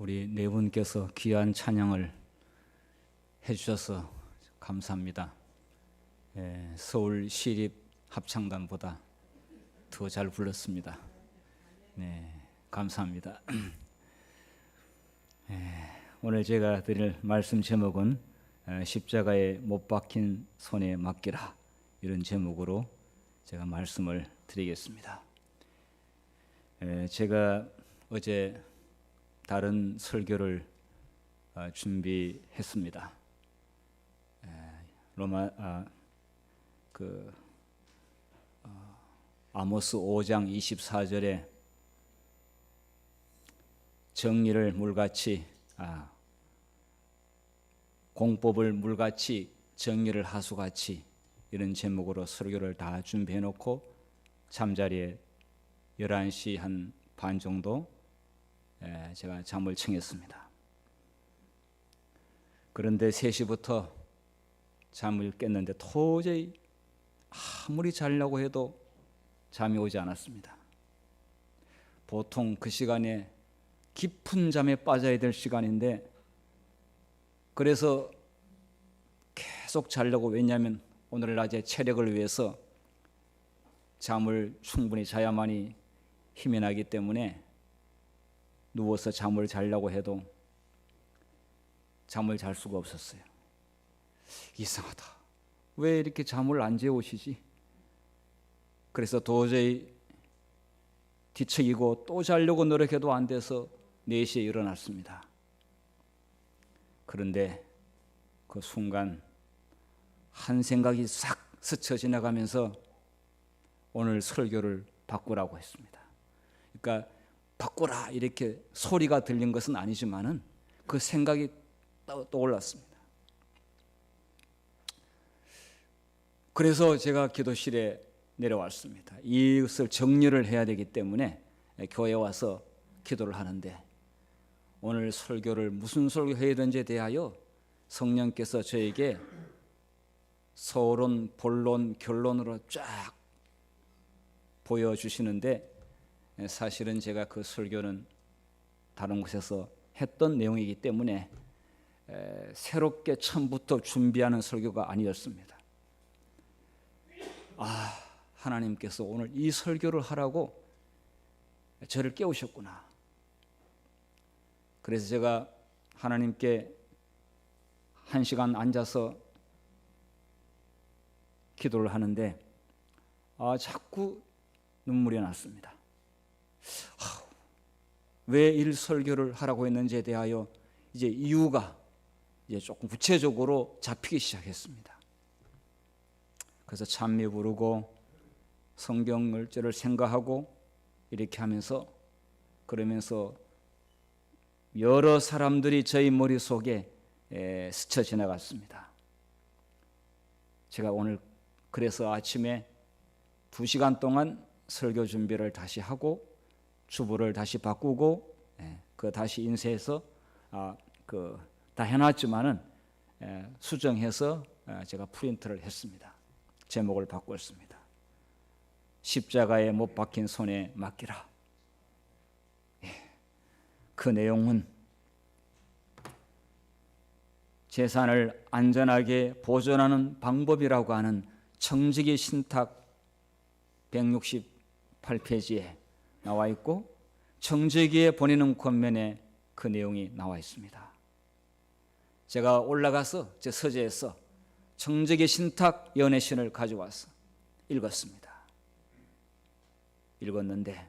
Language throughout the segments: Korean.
우리 네 분께서 귀한 찬양을 해주셔서 감사합니다. 서울 시립 합창단보다 더 잘 불렀습니다. 네, 감사합니다. 오늘 제가 드릴 말씀 제목은 십자가에 못 박힌 손에 맡기라, 이런 제목으로 제가 말씀을 드리겠습니다. 제가 어제 다른 설교를 준비했습니다. 아모스 5장 24절에 정리를 물같이 공법을 물같이 정리를 하수같이, 이런 제목으로 설교를 다 준비해 놓고 잠자리에 11시 한 반 정도 제가 잠을 청했습니다. 그런데 3시부터 잠을 깼는데 도저히 아무리 자려고 해도 잠이 오지 않았습니다. 보통 그 시간에 깊은 잠에 빠져야 될 시간인데, 그래서 계속 자려고, 왜냐하면 오늘 낮에 체력을 위해서 잠을 충분히 자야만이 힘이 나기 때문에 누워서 잠을 자려고 해도 잠을 잘 수가 없었어요. 이상하다, 왜 이렇게 잠을 안 재우시지? 그래서 도저히 뒤척이고 또 자려고 노력해도 안 돼서 4시에 일어났습니다. 그런데 그 순간 한 생각이 싹 스쳐 지나가면서 오늘 설교를 바꾸라고 했습니다. 그러니까 바꾸라 이렇게 소리가 들린 것은 아니지만은 그 생각이 떠올랐습니다. 그래서 제가 기도실에 내려왔습니다. 이것을 정리를 해야 되기 때문에 교회에 와서 기도를 하는데, 오늘 설교를 무슨 설교 해야 되는지에 대하여 성령께서 저에게 서론, 본론, 결론으로 쫙 보여주시는데, 사실은 제가 그 설교는 다른 곳에서 했던 내용이기 때문에 새롭게 처음부터 준비하는 설교가 아니었습니다. 하나님께서 오늘 이 설교를 하라고 저를 깨우셨구나. 그래서 제가 하나님께 1시간 앉아서 기도를 하는데 자꾸 눈물이 났습니다. 왜 이 설교를 하라고 했는지에 대하여 이제 이유가 이제 조금 구체적으로 잡히기 시작했습니다. 그래서 찬미 부르고 성경 글자를 생각하고 이렇게 하면서, 그러면서 여러 사람들이 저희 머릿속에 스쳐 지나갔습니다. 제가 오늘 그래서 아침에 2시간 동안 설교 준비를 다시 하고 주보를 다시 바꾸고 다시 인쇄해서 다 해놨지만은 수정해서 제가 프린트를 했습니다. 제목을 바꿨습니다. 십자가에 못 박힌 손에 맡기라. 그 내용은 재산을 안전하게 보존하는 방법이라고 하는 청지기 신탁 168페이지에 나와 있고, 청지기에 보내는 권면에 그 내용이 나와 있습니다. 제가 올라가서 제 서재에서 청지기 신탁 연애신을 가져와서 읽었습니다. 읽었는데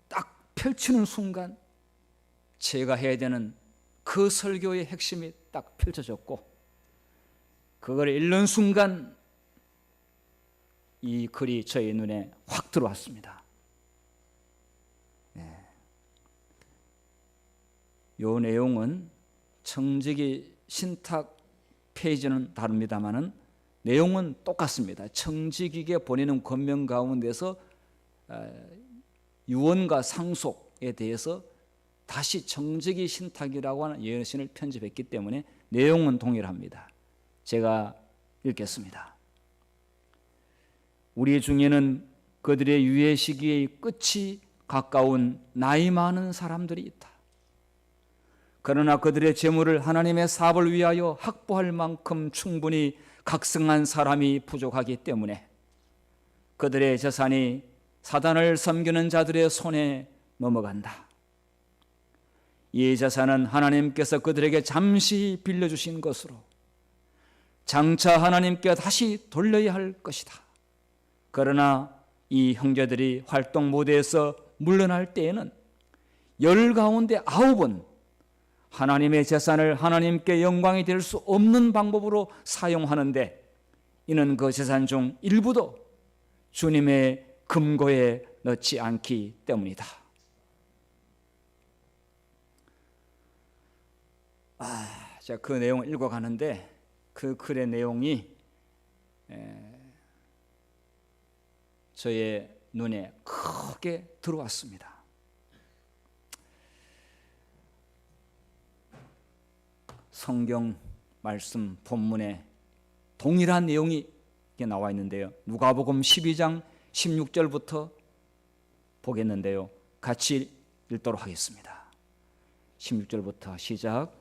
딱 펼치는 순간 제가 해야 되는 그 설교의 핵심이 딱 펼쳐졌고, 그걸 읽는 순간 이 글이 저의 눈에 확 들어왔습니다. 이 내용은 청지기 신탁 페이지는 다릅니다만은 내용은 똑같습니다. 청지기에게 보내는 권면 가운데서 유언과 상속에 대해서 다시 청지기 신탁이라고 하는 예언신을 편집했기 때문에 내용은 동일합니다. 제가 읽겠습니다. 우리 중에는 그들의 유예 시기의 끝이 가까운 나이 많은 사람들이 있다. 그러나 그들의 재물을 하나님의 사업을 위하여 확보할 만큼 충분히 각성한 사람이 부족하기 때문에 그들의 재산이 사단을 섬기는 자들의 손에 넘어간다. 이 재산은 하나님께서 그들에게 잠시 빌려주신 것으로 장차 하나님께 다시 돌려야 할 것이다. 그러나 이 형제들이 활동 무대에서 물러날 때에는 10 가운데 9은 하나님의 재산을 하나님께 영광이 될 수 없는 방법으로 사용하는데, 이는 그 재산 중 일부도 주님의 금고에 넣지 않기 때문이다. 제가 그 내용을 읽어가는데 그 글의 내용이 저의 눈에 크게 들어왔습니다. 성경 말씀 본문에 동일한 내용이 나와 있는데요. 누가복음 12장 16절부터 보겠는데요. 같이 읽도록 하겠습니다. 16절부터 시작.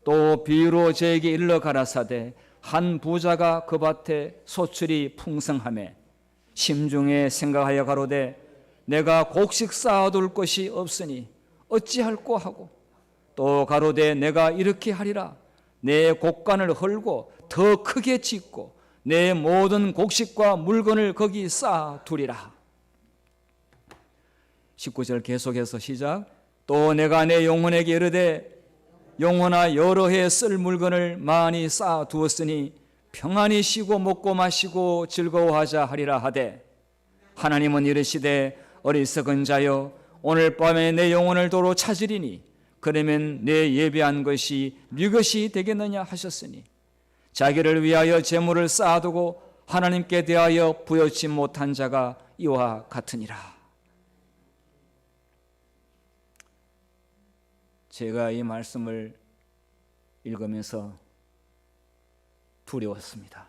또 비유로 저에게 일러 가라사대 한 부자가 그 밭에 소출이 풍성하매 심중에 생각하여 가로되 내가 곡식 쌓아둘 것이 없으니 어찌할꼬 하고, 또 가로되 내가 이렇게 하리라. 내 곡간을 헐고 더 크게 짓고 내 모든 곡식과 물건을 거기 쌓아두리라. 19절 계속해서 시작. 또 내가 내 영혼에게 이르되 영혼아 여러 해 쓸 물건을 많이 쌓아두었으니 평안히 쉬고 먹고 마시고 즐거워하자 하리라 하되, 하나님은 이르시되 어리석은 자여 오늘 밤에 내 영혼을 도로 찾으리니 그러면 내 예비한 것이 네 것이 되겠느냐 하셨으니, 자기를 위하여 재물을 쌓아두고 하나님께 대하여 부여치 못한 자가 이와 같으니라. 제가 이 말씀을 읽으면서 두려웠습니다.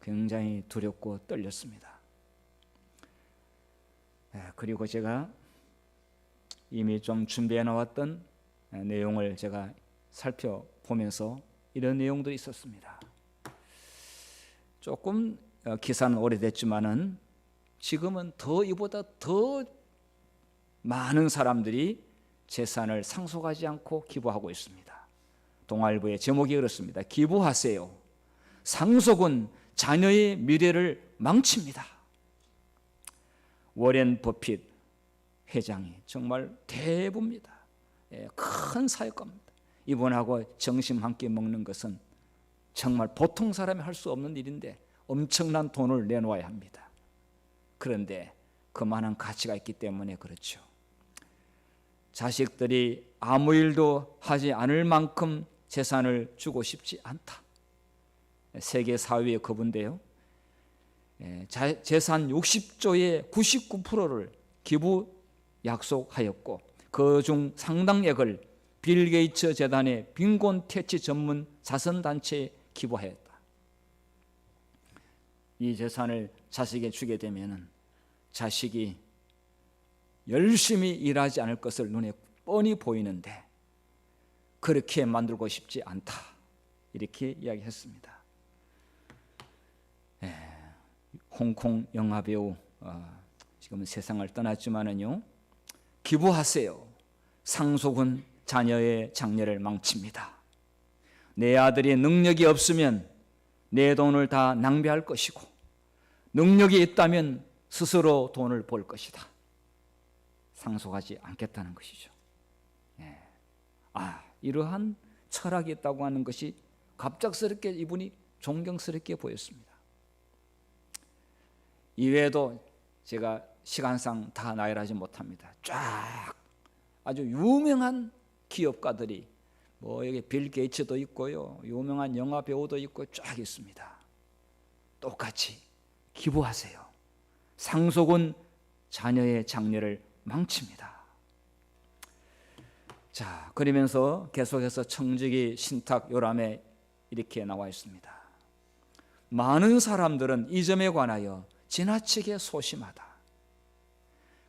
굉장히 두렵고 떨렸습니다. 그리고 제가 이미 좀 준비해 나왔던 내용을 제가 살펴보면서 이런 내용들이 있었습니다. 조금 기사는 오래됐지만은 지금은 이보다 더 많은 사람들이 재산을 상속하지 않고 기부하고 있습니다. 동아일보의 제목이 그렇습니다. 기부하세요. 상속은 자녀의 미래를 망칩니다. 워렌 버핏 회장이 정말 대부입니다. 큰 사역가입니다. 이분하고 점심 한 끼 먹는 것은 정말 보통 사람이 할 수 없는 일인데 엄청난 돈을 내놓아야 합니다. 그런데 그만한 가치가 있기 때문에 그렇죠. 자식들이 아무 일도 하지 않을 만큼 재산을 주고 싶지 않다. 세계 4위의 그분인데요. 재산 60조의 99%를 기부 약속하였고 그 중 상당액을 빌 게이츠 재단의 빈곤 퇴치 전문 자선단체에 기부하였다. 이 재산을 자식에게 주게 되면 자식이 열심히 일하지 않을 것을 눈에 뻔히 보이는데 그렇게 만들고 싶지 않다. 이렇게 이야기했습니다. 홍콩 영화배우 지금은 세상을 떠났지만은요, 기부하세요. 상속은 자녀의 장래를 망칩니다. 내 아들이 능력이 없으면 내 돈을 다 낭비할 것이고 능력이 있다면 스스로 돈을 벌 것이다. 상속하지 않겠다는 것이죠. 이러한 철학이 있다고 하는 것이 갑작스럽게 이분이 존경스럽게 보였습니다. 이외에도 제가 시간상 다 나열하지 못합니다. 쫙 아주 유명한 기업가들이 여기 빌 게이츠도 있고요, 유명한 영화 배우도 있고 쫙 있습니다. 똑같이 기부하세요. 상속은 자녀의 장래를 망칩니다. 자, 그러면서 계속해서 청지기 신탁 요람에 이렇게 나와 있습니다. 많은 사람들은 이 점에 관하여 지나치게 소심하다.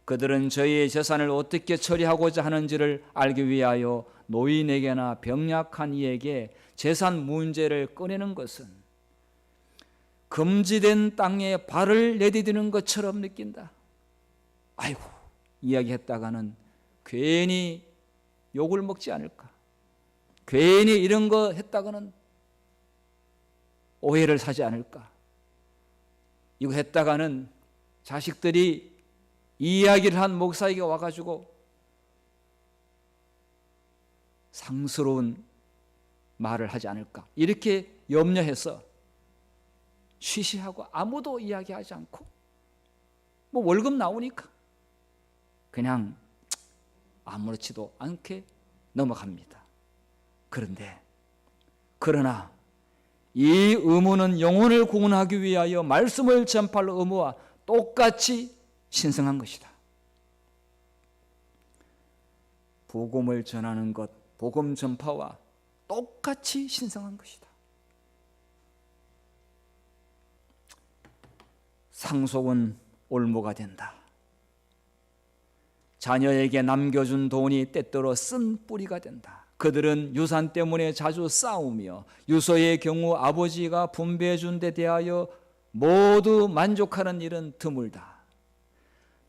그들은 저희의 재산을 어떻게 처리하고자 하는지를 알기 위하여 노인에게나 병약한 이에게 재산 문제를 꺼내는 것은 금지된 땅에 발을 내디디는 것처럼 느낀다. 아이고, 이야기했다가는 괜히 욕을 먹지 않을까, 괜히 이런 거 했다가는 오해를 사지 않을까, 이거 했다가는 자식들이 이 이야기를 한 목사에게 와가지고 상스러운 말을 하지 않을까, 이렇게 염려해서 쉬쉬하고 아무도 이야기하지 않고 뭐 월급 나오니까 그냥 아무렇지도 않게 넘어갑니다. 그러나 이 의무는 영혼을 구원하기 위하여 말씀을 전파할 의무와 똑같이 신성한 것이다. 복음을 전하는 것, 복음 전파와 똑같이 신성한 것이다. 상속은 올무가 된다. 자녀에게 남겨준 돈이 때때로 쓴 뿌리가 된다. 그들은 유산 때문에 자주 싸우며 유서의 경우 아버지가 분배해준 데 대하여 모두 만족하는 일은 드물다.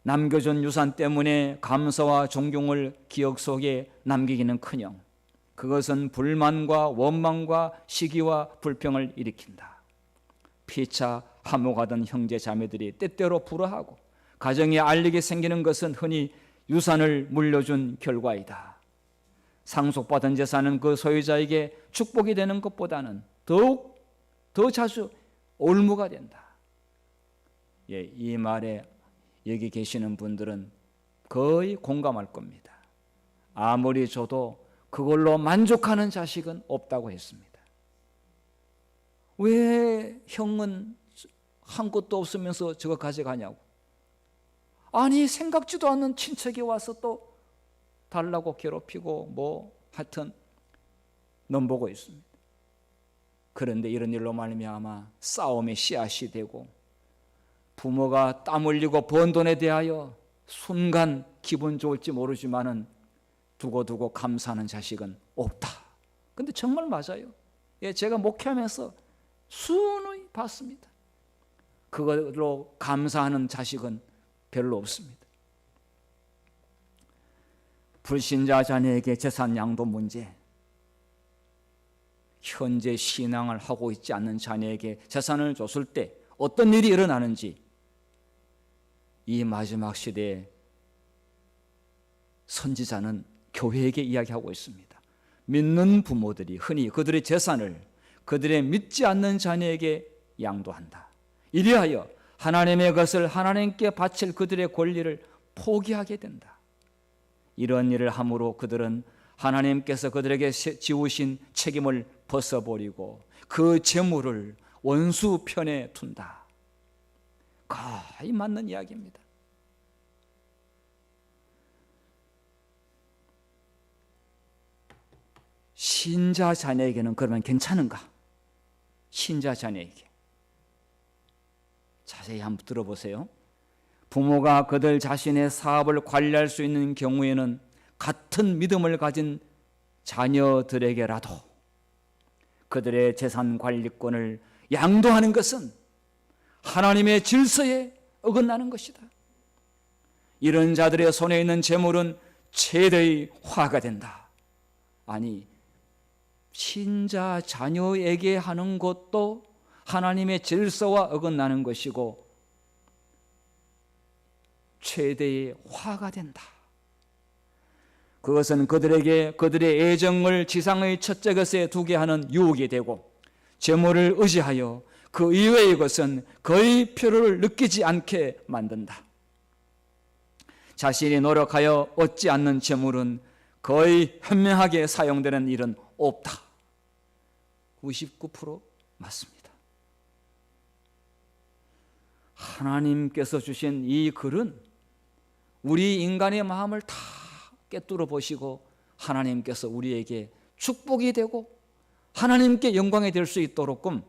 남겨준 유산 때문에 감사와 존경을 기억 속에 남기기는커녕 그것은 불만과 원망과 시기와 불평을 일으킨다. 피차 함옥하던 형제 자매들이 때때로 불화하고 가정에 알리게 생기는 것은 흔히 유산을 물려준 결과이다. 상속받은 재산은 그 소유자에게 축복이 되는 것보다는 더욱 더 자주 올무가 된다. 이 말에 여기 계시는 분들은 거의 공감할 겁니다. 아무리 줘도 그걸로 만족하는 자식은 없다고 했습니다. 왜 형은 한 것도 없으면서 저거 가져가냐고. 아니, 생각지도 않는 친척이 와서 또 달라고 괴롭히고 뭐 하여튼 넘보고 있습니다. 그런데 이런 일로 말미암아 싸움의 씨앗이 되고 부모가 땀 흘리고 번 돈에 대하여 순간 기분 좋을지 모르지만은 두고두고 감사하는 자식은 없다. 근데 정말 맞아요. 제가 목회하면서 순히 봤습니다. 그걸로 감사하는 자식은 별로 없습니다. 불신자 자녀에게 재산 양도 문제, 현재 신앙을 하고 있지 않는 자녀에게 재산을 줬을 때 어떤 일이 일어나는지 이 마지막 시대에 선지자는 교회에게 이야기하고 있습니다. 믿는 부모들이 흔히 그들의 재산을 그들의 믿지 않는 자녀에게 양도한다. 이리하여 하나님의 것을 하나님께 바칠 그들의 권리를 포기하게 된다. 이런 일을 함으로 그들은 하나님께서 그들에게 지우신 책임을 벗어버리고 그 재물을 원수 편에 둔다. 거의 맞는 이야기입니다. 신자 자녀에게는 그러면 괜찮은가? 신자 자녀에게 자세히 한번 들어보세요. 부모가 그들 자신의 사업을 관리할 수 있는 경우에는 같은 믿음을 가진 자녀들에게라도 그들의 재산 관리권을 양도하는 것은 하나님의 질서에 어긋나는 것이다. 이런 자들의 손에 있는 재물은 최대의 화가 된다. 아니, 신자 자녀에게 하는 것도 하나님의 질서와 어긋나는 것이고 최대의 화가 된다. 그것은 그들에게 그들의 애정을 지상의 첫째 것에 두게 하는 유혹이 되고 재물을 의지하여 그 이외의 것은 거의 필요를 느끼지 않게 만든다. 자신이 노력하여 얻지 않는 재물은 거의 현명하게 사용되는 일은 없다. 99% 맞습니다. 하나님께서 주신 이 글은 우리 인간의 마음을 다 꿰뚫어 보시고 하나님께서 우리에게 축복이 되고 하나님께 영광이 될 수 있도록끔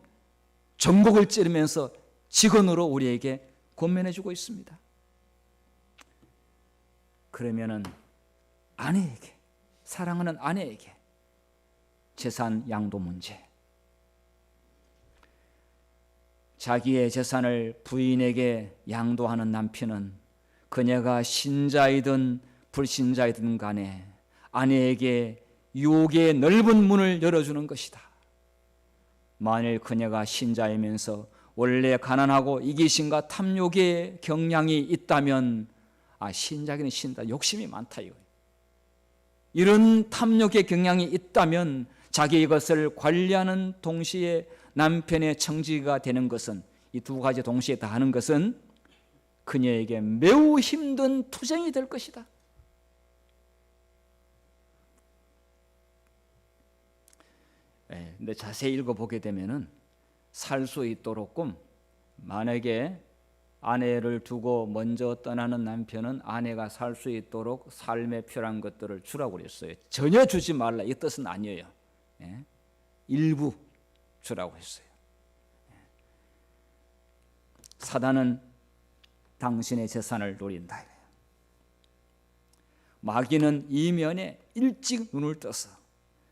전곡을 찌르면서 직언으로 우리에게 권면해 주고 있습니다. 그러면은 아내에게, 사랑하는 아내에게 재산 양도 문제, 자기의 재산을 부인에게 양도하는 남편은 그녀가 신자이든 불신자이든 간에 아내에게 유혹의 넓은 문을 열어주는 것이다. 만일 그녀가 신자이면서 원래 가난하고 이기심과 탐욕의 경향이 있다면 신자기는 신다, 욕심이 많다 이거예요. 이런 탐욕의 경향이 있다면 자기 이것을 관리하는 동시에 남편의 청지기가 되는 것은, 이 두 가지 동시에 다 하는 것은 그녀에게 매우 힘든 투쟁이 될 것이다. 근데 자세히 읽어보게 되면은 살 수 있도록 만약에 아내를 두고 먼저 떠나는 남편은 아내가 살 수 있도록 삶에 필요한 것들을 주라고 그랬어요. 전혀 주지 말라 이 뜻은 아니에요. 일부 주라고 했어요. 사단은 당신의 재산을 노린다. 마귀는 이면에 일찍 눈을 떠서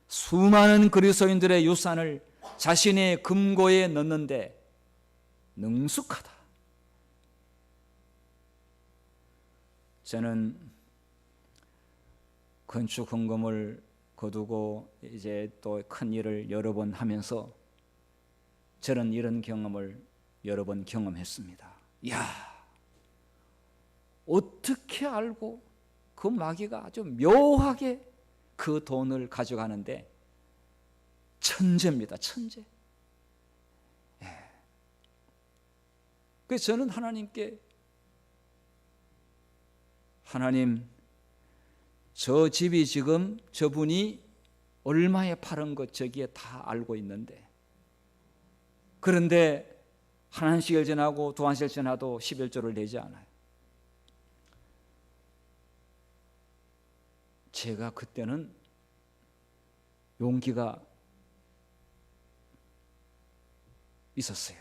수많은 그리스도인들의 유산을 자신의 금고에 넣는데 능숙하다. 저는 건축 헌금을 거두고 이제 또 큰 일을 여러 번 하면서 저는 이런 경험을 여러 번 경험했습니다. 이야, 어떻게 알고 그 마귀가 아주 묘하게 그 돈을 가져가는데 천재입니다. 천재. 그래서 저는 하나님께, 하나님, 저 집이 지금 저분이 얼마에 팔은 것 저기에 다 알고 있는데, 그런데 한 안식일 지나고 두 안식일 지나도 11조를 내지 않아요. 제가 그때는 용기가 있었어요.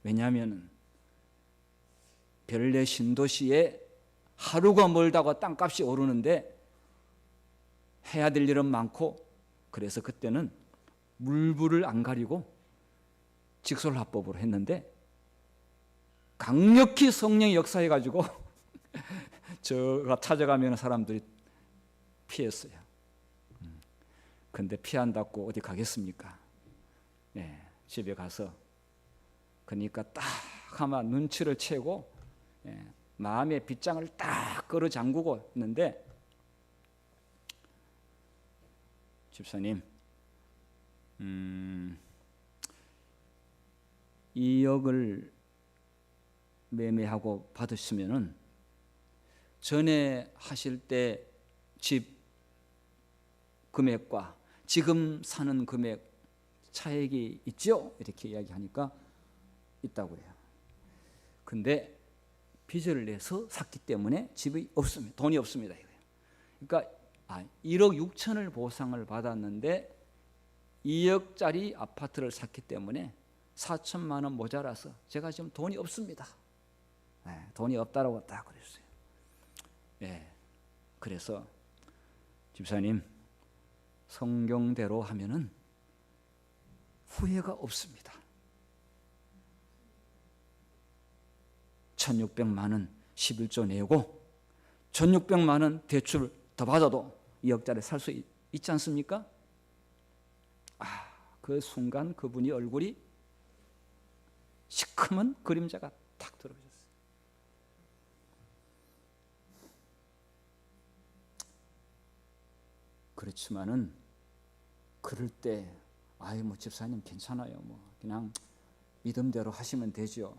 왜냐하면 별내 신도시에 하루가 멀다고 땅값이 오르는데 해야 될 일은 많고, 그래서 그때는 물불을 안 가리고 직설화법으로 했는데 강력히 성령이 역사해가지고 제가 찾아가면 사람들이 피했어요. 근데 피한다고 어디 가겠습니까? 집에 가서 그러니까 딱 하면 눈치를 채고 마음의 빗장을 딱 끌어 잠그고 있는데, 집사님 2억을 매매하고 받으시면은 전에 하실 때 집 금액과 지금 사는 금액 차액이 있죠? 이렇게 이야기하니까 있다고 해요. 근데 빚을 내서 샀기 때문에 집이 없습니다. 돈이 없습니다. 그러니까 1억 6천을 보상을 받았는데 2억짜리 아파트를 샀기 때문에 4천만 원 모자라서 제가 지금 돈이 없습니다. 돈이 없다라고 딱 그랬어요. 그래서 집사님, 성경대로 하면은 후회가 없습니다. 1,600만 원 11조 내고 1,600만 원 대출 더 받아도 2억짜리 살 수 있지 않습니까? 그 순간 그분이 얼굴이 시커먼 그림자가 탁 들어오셨어요. 그렇지만은 그럴 때 집사님 괜찮아요. 그냥 믿음대로 하시면 되죠.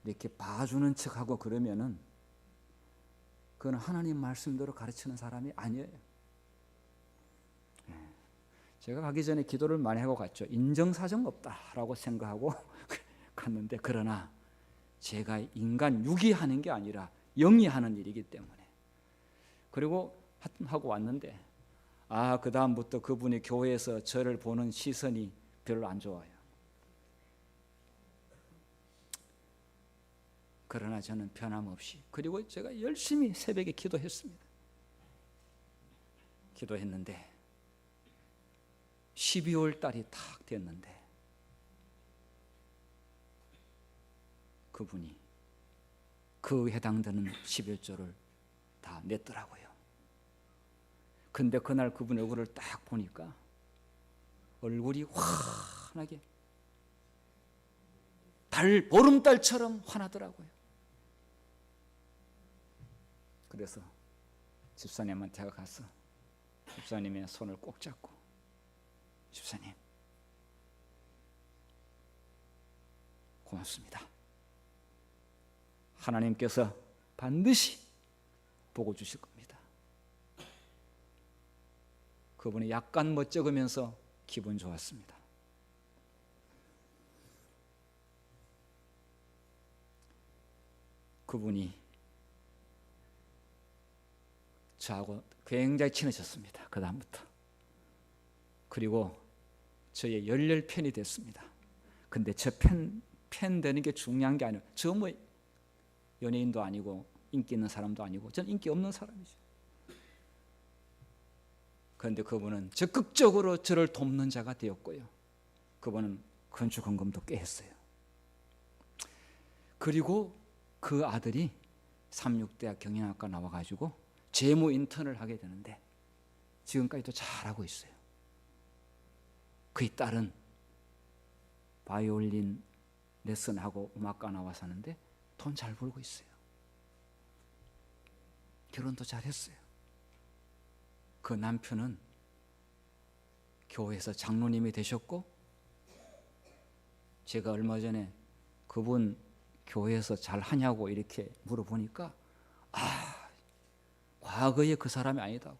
이렇게 봐주는 척하고 그러면은 그건 하나님 말씀대로 가르치는 사람이 아니에요. 제가 가기 전에 기도를 많이 하고 갔죠. 인정사정 없다라고 생각하고 갔는데, 그러나 제가 인간 육이 하는 게 아니라 영이 하는 일이기 때문에, 그리고 하고 왔는데 그 다음부터 그분이 교회에서 저를 보는 시선이 별로 안 좋아요. 그러나 저는 변함없이, 그리고 제가 열심히 새벽에 기도했습니다. 기도했는데 12월 달이 탁 됐는데 그분이 그 해당되는 11조를 다 냈더라고요. 근데 그날 그분 얼굴을 딱 보니까 얼굴이 환하게 보름달처럼 환하더라고요. 그래서 집사님한테 제가 가서 집사님의 손을 꼭 잡고, 집사님 고맙습니다. 하나님께서 반드시 보고 주실 겁니다. 그분이 약간 멋쩍으면서 기분 좋았습니다. 그분이 저하고 굉장히 친해졌습니다. 그 다음부터. 그리고 저의 열렬 팬이 됐습니다. 근데 저 팬 되는 게 중요한 게 아니에요. 저 뭐 연예인도 아니고 인기 있는 사람도 아니고 저는 인기 없는 사람이죠. 그런데 그분은 적극적으로 저를 돕는 자가 되었고요. 그분은 건축헌금도 꽤 했어요. 그리고 그 아들이 삼육대학 경영학과 나와가지고 재무 인턴을 하게 되는데 지금까지도 잘하고 있어요. 그의 딸은 바이올린 레슨하고 음악과 나와서 하는데 돈 잘 벌고 있어요. 결혼도 잘했어요. 그 남편은 교회에서 장로님이 되셨고, 제가 얼마 전에 그분 교회에서 잘하냐고 이렇게 물어보니까 과거에 그 사람이 아니다고.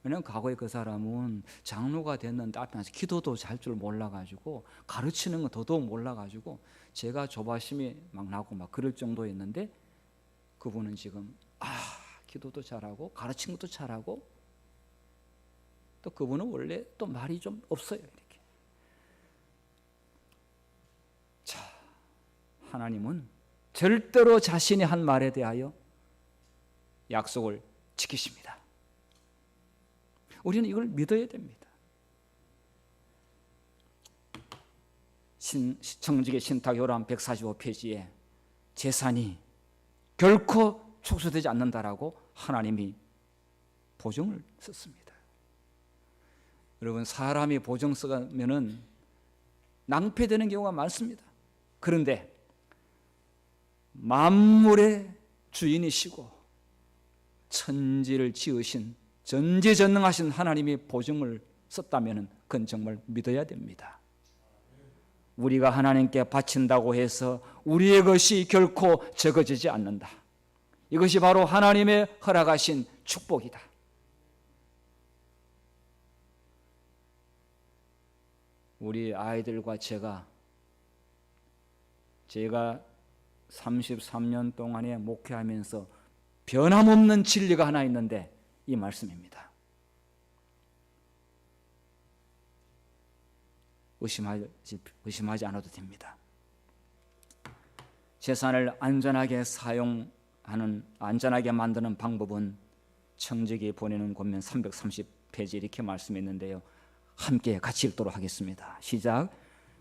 왜냐하면 과거에 그 사람은 장로가 됐는데 앞에 나서 기도도 잘 줄 몰라가지고 가르치는 건 더더욱 몰라가지고 제가 조바심이 막 나고 막 그럴 정도였는데, 그분은 지금 기도도 잘하고 가르치는 것도 잘하고, 또 그분은 원래 또 말이 좀 없어요. 이렇게. 자, 하나님은 절대로 자신이 한 말에 대하여 약속을 지키십니다. 우리는 이걸 믿어야 됩니다. 청지기 신탁요람 145페이지에 재산이 결코 축소되지 않는다라고 하나님이 보증을 썼습니다. 여러분, 사람이 보증 쓰면은 낭패되는 경우가 많습니다. 그런데 만물의 주인이시고 천지를 지으신 전지전능하신 하나님이 보증을 썼다면 그건 정말 믿어야 됩니다. 우리가 하나님께 바친다고 해서 우리의 것이 결코 적어지지 않는다. 이것이 바로 하나님의 허락하신 축복이다. 우리 아이들과 제가 33년 동안에 목회하면서 변함없는 진리가 하나 있는데 이 말씀입니다. 의심하지 않아도 됩니다. 재산을 안전하게 안전하게 만드는 방법은 청지기에 보내는 권면 330페이지 이렇게 말씀했는데요. 함께 같이 읽도록 하겠습니다. 시작.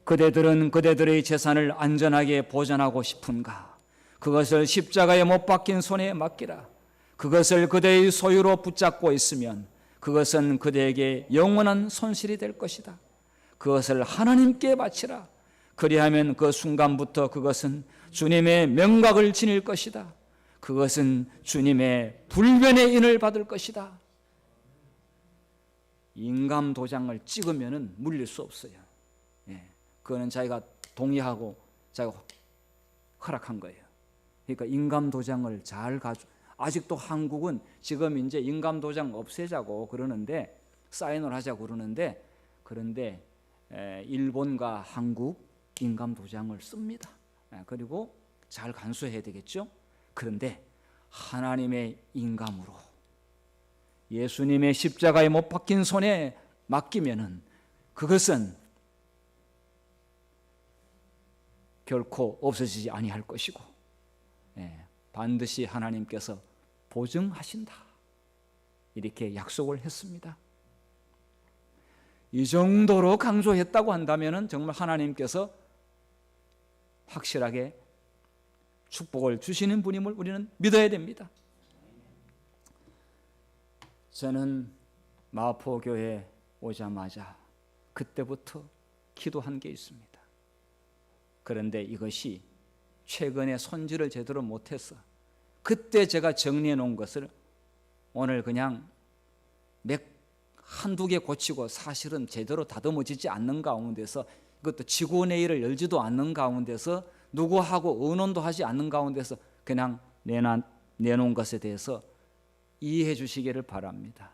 그대들은 그대들의 재산을 안전하게 보존하고 싶은가? 그것을 십자가에 못 박힌 손에 맡기라. 그것을 그대의 소유로 붙잡고 있으면 그것은 그대에게 영원한 손실이 될 것이다. 그것을 하나님께 바치라. 그리하면 그 순간부터 그것은 주님의 명각을 지닐 것이다. 그것은 주님의 불변의 인을 받을 것이다. 인감 도장을 찍으면 물릴 수 없어요. 그거는 자기가 동의하고 자기가 허락한 거예요. 그러니까 인감 도장을 잘 아직도 한국은 지금 이제 인감 도장 없애자고 그러는데, 사인을 하자고 그러는데, 그런데 일본과 한국 인감 도장을 씁니다. 그리고 잘 간수해야 되겠죠. 그런데 하나님의 인감으로 예수님의 십자가에 못 박힌 손에 맡기면은 그것은 결코 없어지지 아니할 것이고, 반드시 하나님께서 보증하신다. 이렇게 약속을 했습니다. 이 정도로 강조했다고 한다면 정말 하나님께서 확실하게 축복을 주시는 분임을 우리는 믿어야 됩니다. 저는 마포교회에 오자마자 그때부터 기도한 게 있습니다. 그런데 이것이 최근에 손질을 제대로 못해서 그때 제가 정리해 놓은 것을 오늘 그냥 한두 개 고치고 사실은 제대로 다듬어지지 않는 가운데서 그것도 지구내일을 열지도 않는 가운데서 누구하고 의논도 하지 않는 가운데서 그냥 내놓은 것에 대해서 이해해 주시기를 바랍니다.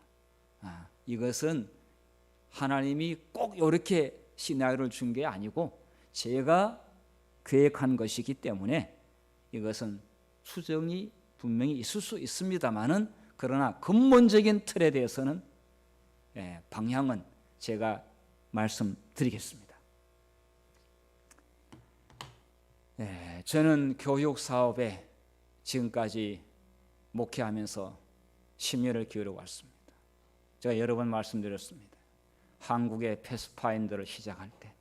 이것은 하나님이 꼭 이렇게 시나리오를 준 게 아니고 제가 계획한 것이기 때문에 이것은 수정이 분명히 있을 수 있습니다만은 그러나 근본적인 틀에 대해서는 방향은 제가 말씀드리겠습니다. 저는 교육 사업에 지금까지 목회하면서 심혈을 기울여 왔습니다. 제가 여러 번 말씀드렸습니다. 한국의 패스파인더를 시작할 때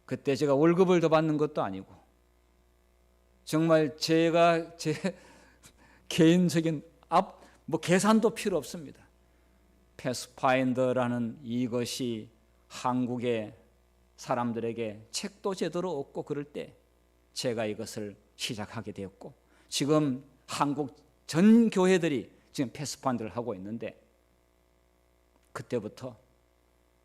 그때 제가 월급을 더 받는 것도 아니고 정말 제가 제 개인적인 계산도 필요 없습니다. 패스파인더라는 이것이 한국의 사람들에게 책도 제대로 없고 그럴 때 제가 이것을 시작하게 되었고 지금 한국 전 교회들이 지금 패스파인더를 하고 있는데 그때부터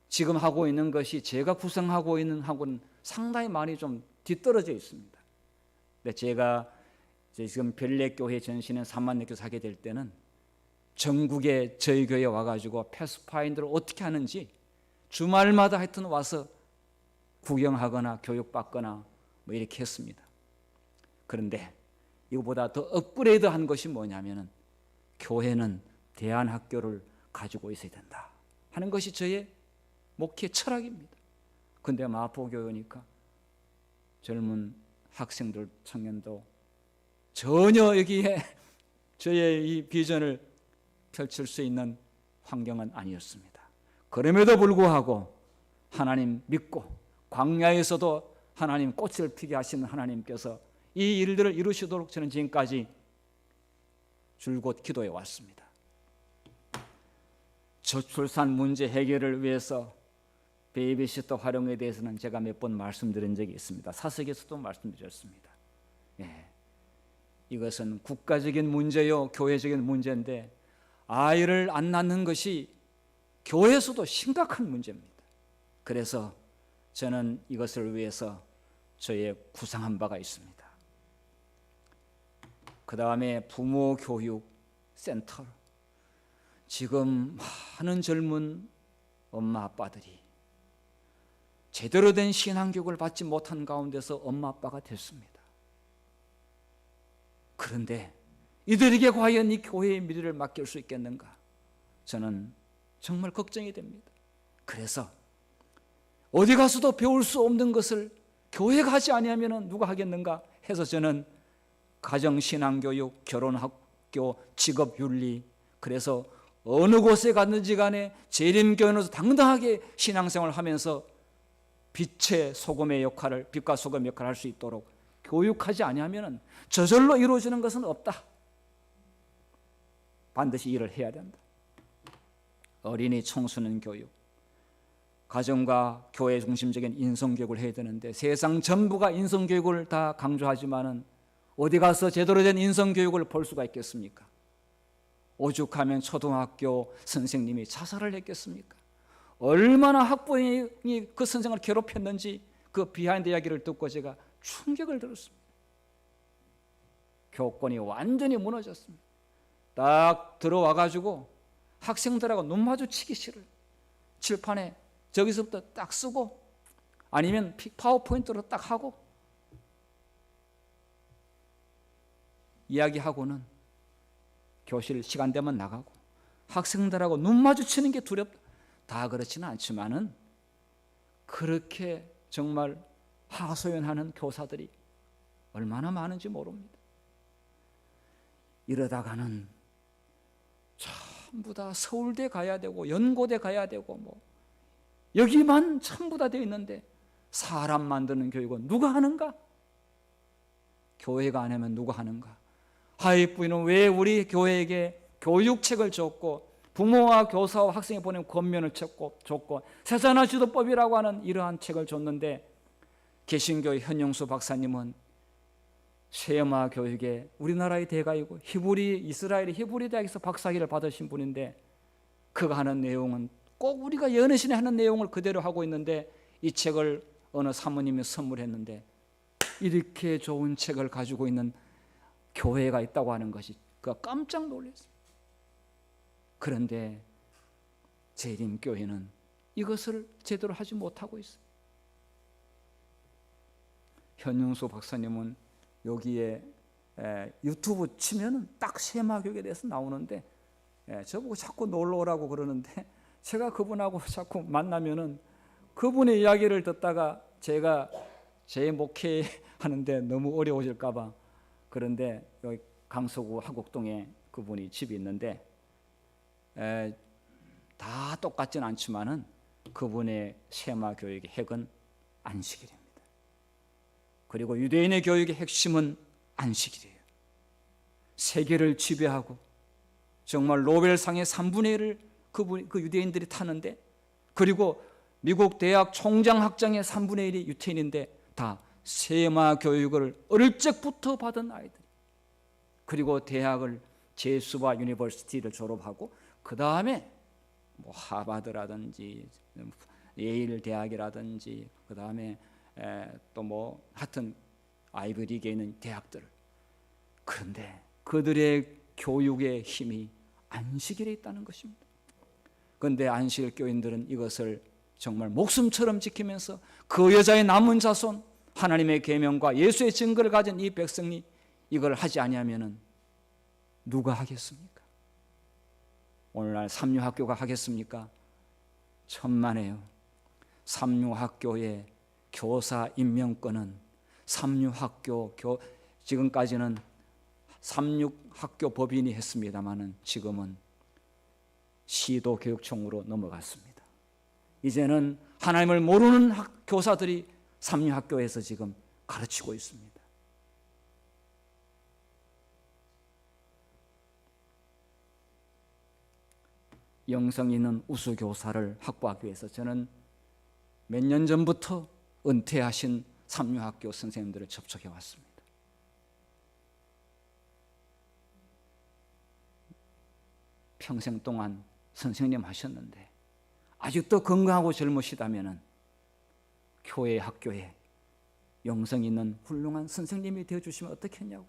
지금 하고 있는 것이 제가 구성하고 있는 하고는 상당히 많이 좀 뒤떨어져 있습니다. 근데 제가 지금 별내교회 전신은 3만 내교사 하게 될 때는 전국에 저희 교회에 와가지고 패스파인더를 어떻게 하는지 주말마다 하여튼 와서 구경하거나 교육받거나 뭐 이렇게 했습니다. 그런데 이거보다 더 업그레이드한 것이 뭐냐면은 교회는 대안학교를 가지고 있어야 된다 하는 것이 저의 목회 철학입니다. 근데 마포교회니까 젊은 학생들, 청년도 전혀 여기에 저의 이 비전을 펼칠 수 있는 환경은 아니었습니다. 그럼에도 불구하고 하나님 믿고 광야에서도 하나님 꽃을 피게 하시는 하나님께서 이 일들을 이루시도록 저는 지금까지 줄곧 기도해 왔습니다. 저출산 문제 해결을 위해서 베이비시터 활용에 대해서는 제가 몇 번 말씀드린 적이 있습니다. 사석에서도 말씀드렸습니다. 이것은 국가적인 문제요 교회적인 문제인데 아이를 안 낳는 것이 교회에서도 심각한 문제입니다. 그래서 저는 이것을 위해서 저의 구상한 바가 있습니다. 그 다음에 부모 교육 센터. 지금 많은 젊은 엄마 아빠들이 제대로 된 신앙교육을 받지 못한 가운데서 엄마 아빠가 됐습니다. 그런데 이들에게 과연 이 교회의 미래를 맡길 수 있겠는가? 저는 정말 걱정이 됩니다. 그래서 어디 가서도 배울 수 없는 것을 교회가 하지 아니하면 누가 하겠는가 해서 저는 가정신앙교육, 결혼학교, 직업윤리, 그래서 어느 곳에 갔는지 간에 재림교회에서 당당하게 신앙생활을 하면서 빛과 소금의 역할을 할 수 있도록 교육하지 아니하면 저절로 이루어지는 것은 없다. 반드시 일을 해야 된다. 어린이 청소년 교육, 가정과 교회 중심적인 인성교육을 해야 되는데 세상 전부가 인성교육을 다 강조하지만은 어디 가서 제대로 된 인성교육을 볼 수가 있겠습니까? 오죽하면 초등학교 선생님이 자살을 했겠습니까? 얼마나 학부형이 그 선생을 괴롭혔는지 그 비하인드 이야기를 듣고 제가 충격을 들었습니다. 교권이 완전히 무너졌습니다. 딱 들어와가지고 학생들하고 눈 마주치기 싫어요. 칠판에 저기서부터 딱 쓰고 아니면 파워포인트로 딱 하고 이야기하고는 교실 시간 되면 나가고 학생들하고 눈 마주치는 게 두렵다. 다 그렇지는 않지만은 그렇게 정말 하소연하는 교사들이 얼마나 많은지 모릅니다. 이러다가는 전부 다 서울대 가야 되고 연고대 가야 되고 뭐 여기만 전부 다 되어 있는데 사람 만드는 교육은 누가 하는가? 교회가 안 하면 누가 하는가? 하이프는 왜 우리 교회에게 교육책을 줬고 부모와 교사와 학생이 보낸 권면을 줬고 세상화 지도법이라고 하는 이러한 책을 줬는데 개신교의 현영수 박사님은 세마 교육의 우리나라의 대가이고 이스라엘의 히브리 대학에서 박사학위를 받으신 분인데 그가 하는 내용은 꼭 우리가 연애신에 하는 내용을 그대로 하고 있는데 이 책을 어느 사모님이 선물했는데 이렇게 좋은 책을 가지고 있는 교회가 있다고 하는 것이 그가 깜짝 놀랐어요. 그런데 재림교회는 이것을 제대로 하지 못하고 있어요. 현영수 박사님은 여기에 유튜브 치면은 딱 세마교육에 대해서 나오는데 저보고 자꾸 놀러 오라고 그러는데 제가 그분하고 자꾸 만나면은 그분의 이야기를 듣다가 제가 제 목회하는데 너무 어려워질까 봐 그런데 여기 강서구 하곡동에 그분이 집이 있는데 다 똑같진 않지만은 그분의 세마 교육의 핵은 안식일입니다. 그리고 유대인의 교육의 핵심은 안식일이에요. 세계를 지배하고 정말 노벨상의 3분의 1을 그 유대인들이 타는데 그리고 미국 대학 총장 학장의 3분의 1이 유태인인데 다 세마 교육을 어릴 적부터 받은 아이들. 그리고 대학을 제수와 유니버시티를 졸업하고 그 다음에 뭐 하버드라든지 예일 대학이라든지 그 다음에 또 뭐 하여튼 아이비리그에 있는 대학들. 그런데 그들의 교육의 힘이 안식일에 있다는 것입니다. 그런데 안식일 교인들은 이것을 정말 목숨처럼 지키면서 그 여자의 남은 자손 하나님의 계명과 예수의 증거를 가진 이 백성이 이걸 하지 아니하면은 누가 하겠습니까? 오늘날 삼류학교가 하겠습니까? 천만에요. 삼류학교의 교사 임명권은 삼류학교 지금까지는 삼육학교 법인이 했습니다마는 지금은 시도교육청으로 넘어갔습니다. 이제는 하나님을 모르는 교사들이 삼류학교에서 지금 가르치고 있습니다. 영성 있는 우수교사를 확보하기 위해서 저는 몇 년 전부터 은퇴하신 삼류학교 선생님들을 접촉해 왔습니다. 평생 동안 선생님 하셨는데 아직도 건강하고 젊으시다면 교회 학교에 영성 있는 훌륭한 선생님이 되어주시면 어떻겠냐고.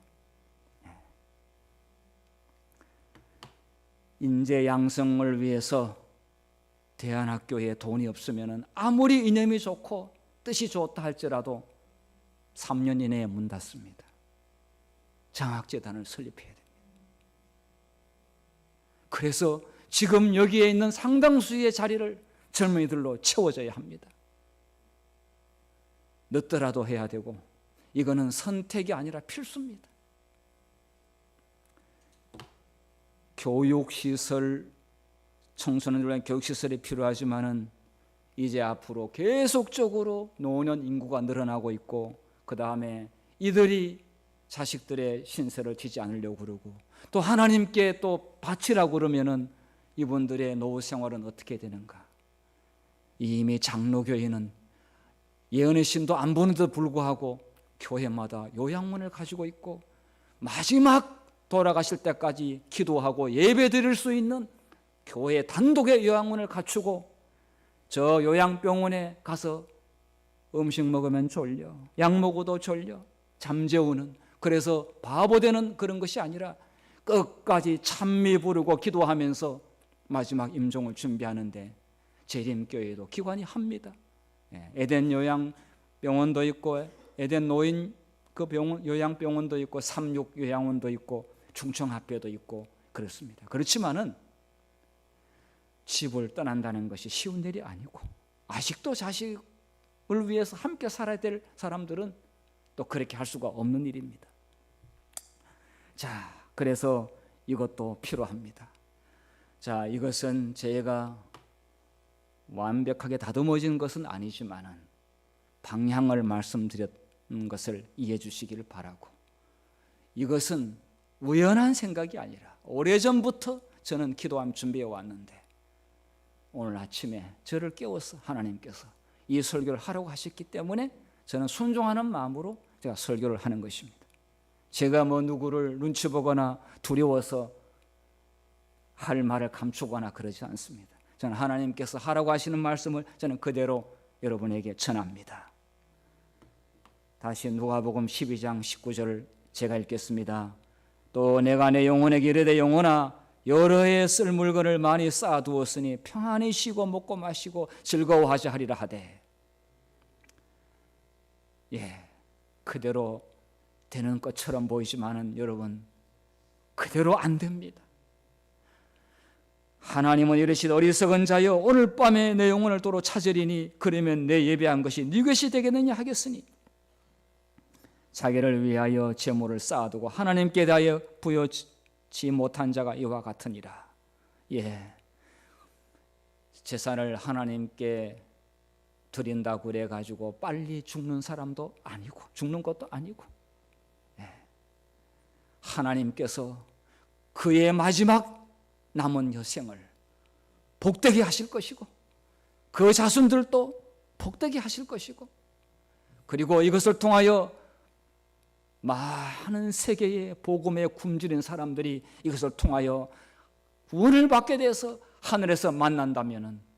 인재 양성을 위해서 대안학교에 돈이 없으면 아무리 이념이 좋고 뜻이 좋다 할지라도 3년 이내에 문 닫습니다. 장학재단을 설립해야 됩니다. 그래서 지금 여기에 있는 상당수의 자리를 젊은이들로 채워져야 합니다. 늦더라도 해야 되고 이거는 선택이 아니라 필수입니다. 교육시설, 청소년들 위한 교육시설이 필요하지만은 이제 앞으로 계속적으로 노년 인구가 늘어나고 있고 그 다음에 이들이 자식들의 신세를 지지 않으려고 그러고 또 하나님께 또 바치라고 그러면은 이분들의 노후 생활은 어떻게 되는가? 이미 장로교회는 예언의 신도 안 보는데도 불구하고 교회마다 요양원을 가지고 있고 마지막 돌아가실 때까지 기도하고 예배 드릴 수 있는 교회 단독의 요양원을 갖추고 저 요양병원에 가서 음식 먹으면 졸려, 약 먹어도 졸려, 잠재우는, 그래서 바보 되는 그런 것이 아니라 끝까지 찬미 부르고 기도하면서 마지막 임종을 준비하는데 재림교회도 기관이 합니다. 에덴 요양병원도 있고 에덴 노인 그 병원, 요양병원도 있고 삼육 요양원도 있고 충청학교도 있고 그렇습니다. 그렇지만은 집을 떠난다는 것이 쉬운 일이 아니고 아직도 자식을 위해서 함께 살아야 될 사람들은 또 그렇게 할 수가 없는 일입니다. 자, 그래서 이것도 필요합니다. 자, 이것은 제가 완벽하게 다듬어진 것은 아니지만은 방향을 말씀드렸는 것을 이해해 주시기를 바라고, 이것은 우연한 생각이 아니라 오래전부터 저는 기도하며 준비해 왔는데 오늘 아침에 저를 깨워서 하나님께서 이 설교를 하라고 하셨기 때문에 저는 순종하는 마음으로 제가 설교를 하는 것입니다. 제가 뭐 누구를 눈치 보거나 두려워서 할 말을 감추거나 그러지 않습니다. 저는 하나님께서 하라고 하시는 말씀을 저는 그대로 여러분에게 전합니다. 다시 누가복음 12장 19절을 제가 읽겠습니다. 또 내가 내 영혼에게 이르되 영혼아 여러 해 쓸 물건을 많이 쌓아두었으니 평안히 쉬고 먹고 마시고 즐거워하자 하리라 하되, 그대로 되는 것처럼 보이지만은 여러분 그대로 안 됩니다. 하나님은 이르시되 어리석은 자여 오늘 밤에 내 영혼을 도로 찾으리니 그러면 내 예배한 것이 네 것이 되겠느냐 하겠으니 자기를 위하여 재물을 쌓아두고 하나님께 대하여 부여치 못한 자가 이와 같으니라. 재산을 하나님께 드린다고 그래 가지고 빨리 죽는 사람도 아니고 죽는 것도 아니고, 하나님께서 그의 마지막 남은 여생을 복되게 하실 것이고 그 자손들도 복되게 하실 것이고, 그리고 이것을 통하여 많은 세계의 복음에 굶주린 사람들이 이것을 통하여 구원을 받게 돼서 하늘에서 만난다면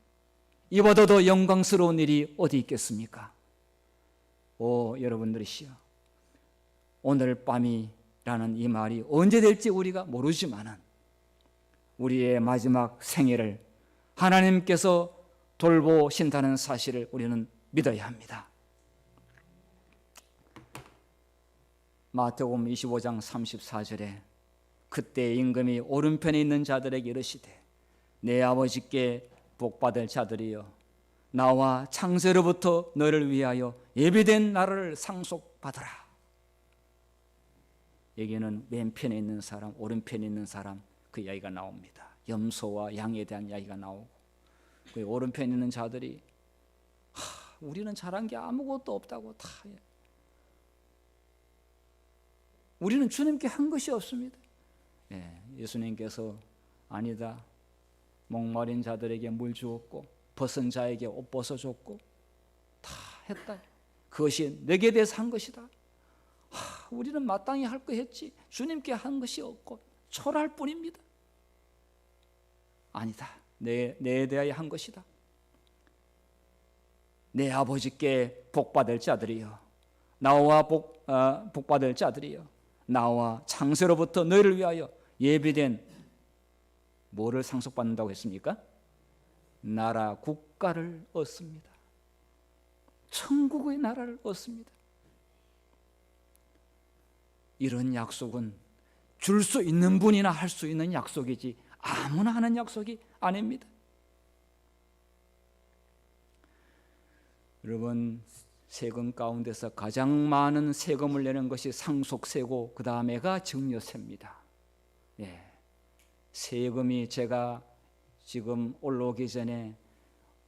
이보다 더 영광스러운 일이 어디 있겠습니까? 여러분들이시여, 오늘 밤이라는 이 말이 언제 될지 우리가 모르지만은 우리의 마지막 생애를 하나님께서 돌보신다는 사실을 우리는 믿어야 합니다. 마태복음 25장 34절에 그때 임금이 오른편에 있는 자들에게 이르시되 내 아버지께 복받을 자들이여 나와 창세로부터 너를 위하여 예비된 나라를 상속받으라. 여기는 왼편에 있는 사람, 오른편에 있는 사람 그 이야기가 나옵니다. 염소와 양에 대한 이야기가 나오고, 그 오른편에 있는 자들이 우리는 잘한 게 아무것도 없다고 다 우리는 주님께 한 것이 없습니다. 예수님께서 아니다, 목마른 자들에게 물 주었고 벗은 자에게 옷 벗어줬고 다 했다. 그것이 내게 대해서 한 것이다. 우리는 마땅히 할 거 했지 주님께 한 것이 없고 초라할 뿐입니다. 아니다, 내에 대하여 한 것이다. 내 아버지께 복받을 자들이여 나와 복받을 자들이여 나와 창세로부터 너희를 위하여 예비된 뭐를 상속받는다고 했습니까? 나라 국가를 얻습니다. 천국의 나라를 얻습니다. 이런 약속은 줄 수 있는 분이나 할 수 있는 약속이지 아무나 하는 약속이 아닙니다. 여러분, 세금 가운데서 가장 많은 세금을 내는 것이 상속세고 그 다음에가 증여세입니다. 세금이 제가 지금 올라오기 전에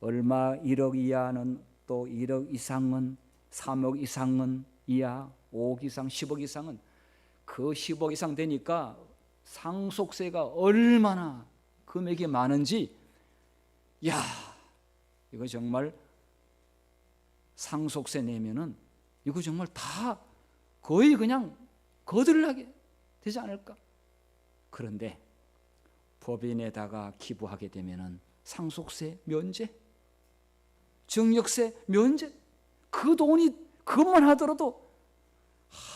얼마 1억 이하는 또 1억 이상은 3억 이상은 이하 5억 이상 10억 이상은 그 10억 이상 되니까 상속세가 얼마나 금액이 많은지, 이거 정말 상속세 내면은 이거 정말 다 거의 그냥 거들나게 되지 않을까? 그런데 법인에다가 기부하게 되면은 상속세 면제, 증여세 면제, 그 돈이 그것만 하더라도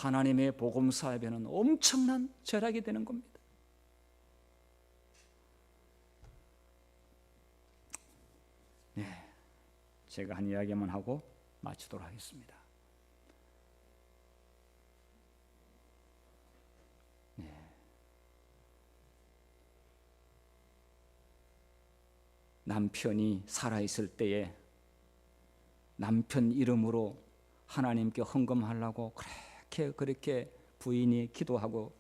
하나님의 복음 사업에는 엄청난 절약이 되는 겁니다. 제가 한 이야기만 하고 마치도록 하겠습니다. 남편이 살아있을 때에 남편 이름으로 하나님께 헌금하려고 그렇게 부인이 기도하고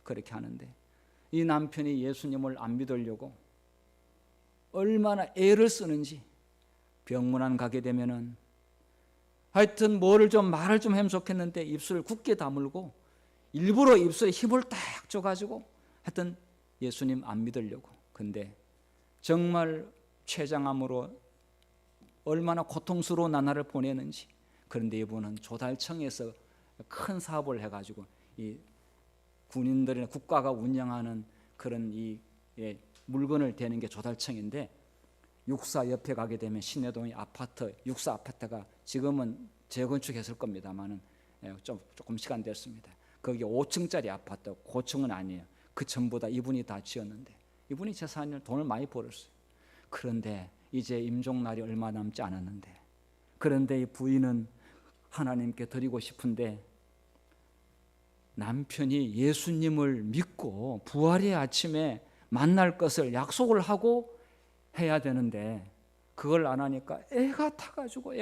그렇게 하는데 이 남편이 예수님을 안 믿으려고 얼마나 애를 쓰는지 병문안 가게 되면은 하여튼 뭐를 좀 말을 좀 하면 좋겠는데 입술을 굳게 다물고 일부러 입술에 힘을 딱 줘가지고 하여튼 예수님 안 믿으려고. 근데 정말 췌장암으로 얼마나 고통스러운 나날을 보내는지. 그런데 이분은 조달청에서 큰 사업을 해가지고 이 군인들이나 국가가 운영하는 그런 이 물건을 대는 게 조달청인데 육사 옆에 가게 되면 신내동의 아파트, 육사 아파트가 지금은 재건축했을 겁니다만은 조금 시간 됐습니다. 거기 5층짜리 아파트, 고층은 아니에요. 그 전부 다 이분이 다 지었는데 이분이 재산을 돈을 많이 벌었어요. 그런데 이제 임종날이 얼마 남지 않았는데 그런데 이 부인은 하나님께 드리고 싶은데 남편이 예수님을 믿고 부활의 아침에 만날 것을 약속을 하고 해야 되는데 그걸 안 하니까 애가 타가지고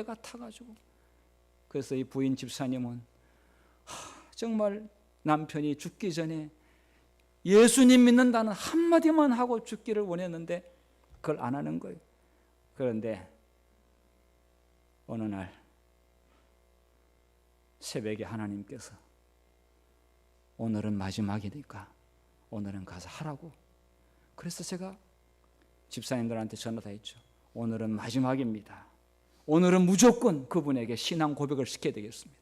그래서 이 부인 집사님은 정말 남편이 죽기 전에 예수님 믿는다는 한마디만 하고 죽기를 원했는데 그걸 안 하는 거예요. 그런데 어느 날 새벽에 하나님께서 오늘은 마지막이니까 오늘은 가서 하라고. 그래서 제가 집사님들한테 전화 다 했죠. 오늘은 마지막입니다. 오늘은 무조건 그분에게 신앙 고백을 시켜야 되겠습니다.